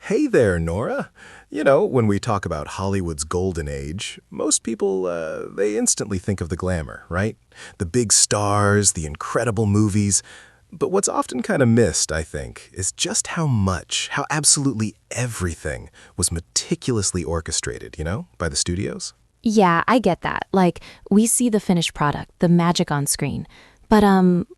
Hey there, Nora. When we talk about Hollywood's golden age, most people, they instantly think of the glamour, right? The big stars, the incredible movies. But what's often kind of missed, I think, is just how absolutely everything was meticulously orchestrated, by the studios. Yeah, I get that. Like, we see the finished product, the magic on screen. But,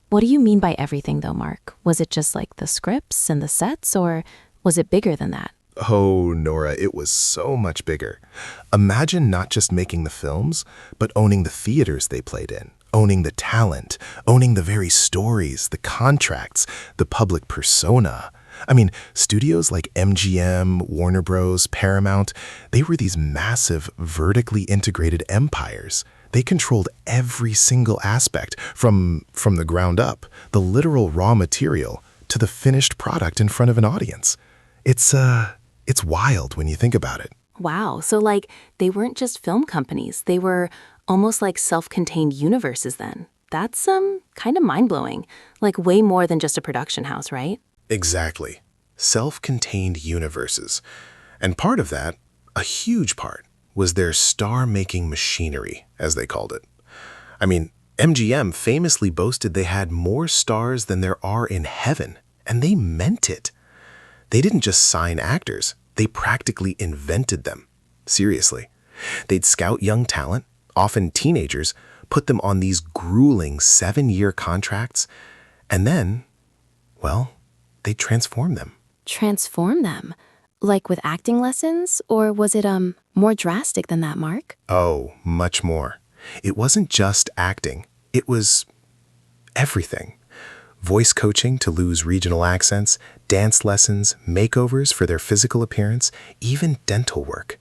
what do you mean by everything, though, Mark? Was it just like the scripts and the sets, or was it bigger than that? Oh, Nora, it was so much bigger. Imagine not just making the films, but owning the theaters they played in, owning the talent, owning the very stories, the contracts, the public persona. Studios like MGM, Warner Bros., Paramount, they were these massive, vertically integrated empires. They controlled every single aspect from the ground up, the literal raw material, to the finished product in front of an audience. It's wild when you think about it. Wow, so like, they weren't just film companies, they were almost like self-contained universes then. That's, kind of mind-blowing. Like, way more than just a production house, right? Exactly. Self-contained universes. And part of that, a huge part, was their star-making machinery, as they called it. MGM famously boasted they had more stars than there are in heaven, and they meant it. They didn't just sign actors, they practically invented them. Seriously. They'd scout young talent, often teenagers, put them on these grueling 7-year contracts, and then, well, they'd transform them. Transform them? Like with acting lessons? Or was it, more drastic than that, Mark? Oh, much more. It wasn't just acting, it was everything. Voice coaching to lose regional accents, dance lessons, makeovers for their physical appearance, even dental work.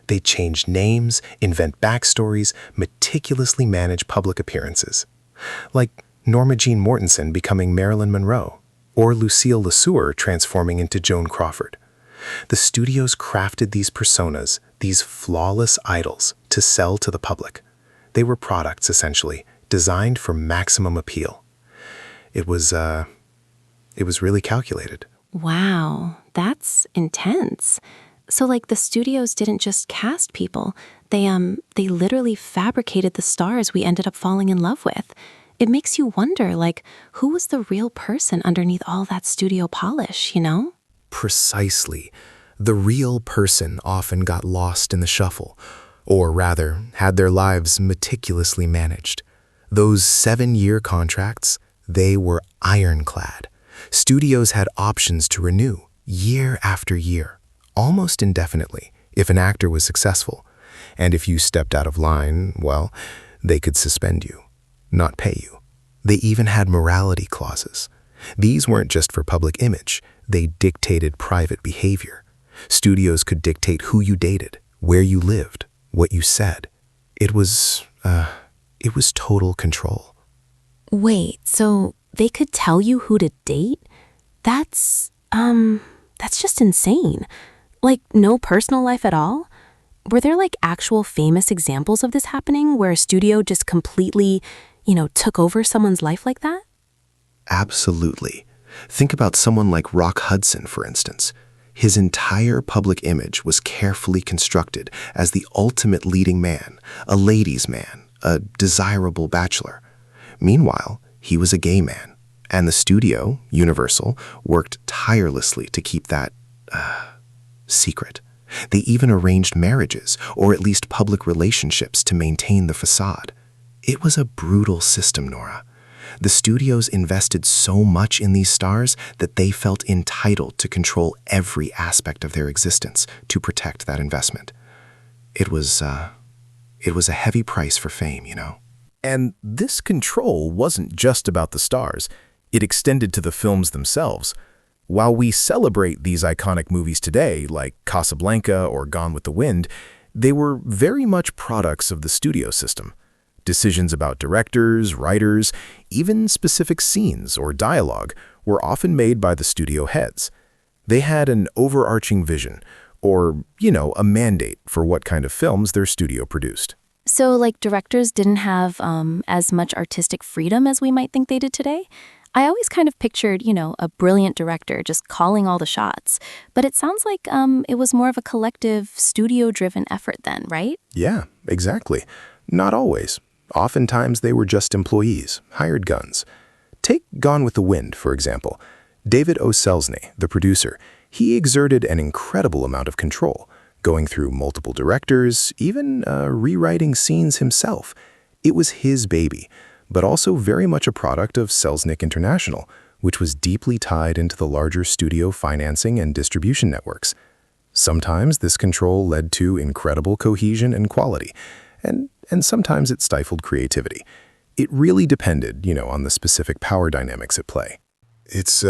They change names, invent backstories, meticulously manage public appearances. Like Norma Jean Mortensen becoming Marilyn Monroe, or Lucille LeSueur transforming into Joan Crawford. The studios crafted these personas, these flawless idols, to sell to the public. They were products, essentially, designed for maximum appeal. It was really calculated. Wow, that's intense. So like the studios didn't just cast people, they literally fabricated the stars we ended up falling in love with. It makes you wonder, like, who was the real person underneath all that studio polish? Precisely. The real person often got lost in the shuffle, or rather, had their lives meticulously managed. Those 7-year contracts, they were ironclad. Studios had options to renew year after year, almost indefinitely, if an actor was successful. And if you stepped out of line, well, they could suspend you, not pay you. They even had morality clauses. These weren't just for public image, they dictated private behavior. Studios could dictate who you dated, where you lived, what you said. It was total control. Wait, so they could tell you who to date? That's just insane. Like, no personal life at all? Were there like actual famous examples of this happening where a studio just completely, took over someone's life like that? Absolutely. Think about someone like Rock Hudson, for instance. His entire public image was carefully constructed as the ultimate leading man, a ladies' man, a desirable bachelor. Meanwhile, he was a gay man, and the studio, Universal, worked tirelessly to keep that secret. They even arranged marriages, or at least public relationships, to maintain the facade. It was a brutal system, Nora. The studios invested so much in these stars that they felt entitled to control every aspect of their existence to protect that investment. It was a heavy price for fame. And this control wasn't just about the stars. It extended to the films themselves. While we celebrate these iconic movies today, like Casablanca or Gone with the Wind, they were very much products of the studio system. Decisions about directors, writers, even specific scenes or dialogue were often made by the studio heads. They had an overarching vision, or, a mandate for what kind of films their studio produced. So, like, directors didn't have as much artistic freedom as we might think they did today? I always kind of pictured, a brilliant director just calling all the shots. But it sounds like it was more of a collective, studio-driven effort then, right? Yeah, exactly. Not always. Oftentimes they were just employees, hired guns. Take Gone with the Wind, for example. David O. Selznick, the producer, he exerted an incredible amount of control, going through multiple directors, even rewriting scenes himself. It was his baby, but also very much a product of Selznick International, which was deeply tied into the larger studio financing and distribution networks. Sometimes this control led to incredible cohesion and quality, and sometimes it stifled creativity. It really depended, on the specific power dynamics at play. It's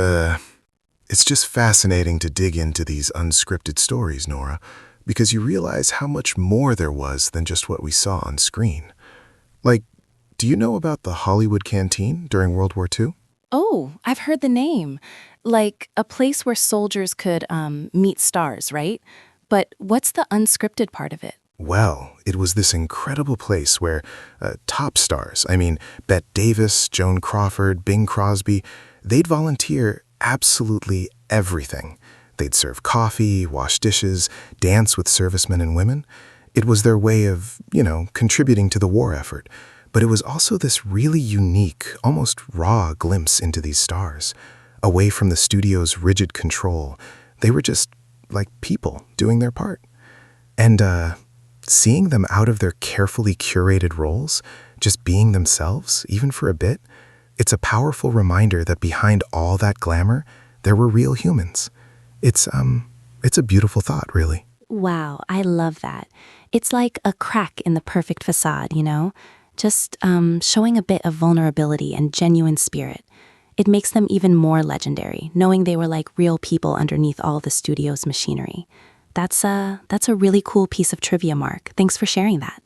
just fascinating to dig into these unscripted stories, Nora, because you realize how much more there was than just what we saw on screen. Like, do you know about the Hollywood Canteen during World War II? Oh, I've heard the name. Like a place where soldiers could meet stars, right? But what's the unscripted part of it? Well, it was this incredible place where top stars, I mean, Bette Davis, Joan Crawford, Bing Crosby, they'd volunteer absolutely everything. They'd serve coffee, wash dishes, dance with servicemen and women. It was their way of, contributing to the war effort. But it was also this really unique, almost raw glimpse into these stars. Away from the studio's rigid control, they were just like people doing their part. And seeing them out of their carefully curated roles, just being themselves, even for a bit, it's a powerful reminder that behind all that glamour, there were real humans. It's a beautiful thought, really. Wow, I love that. It's like a crack in the perfect facade, Just showing a bit of vulnerability and genuine spirit. It makes them even more legendary, knowing they were like real people underneath all the studio's machinery. That's a really cool piece of trivia, Mark. Thanks for sharing that.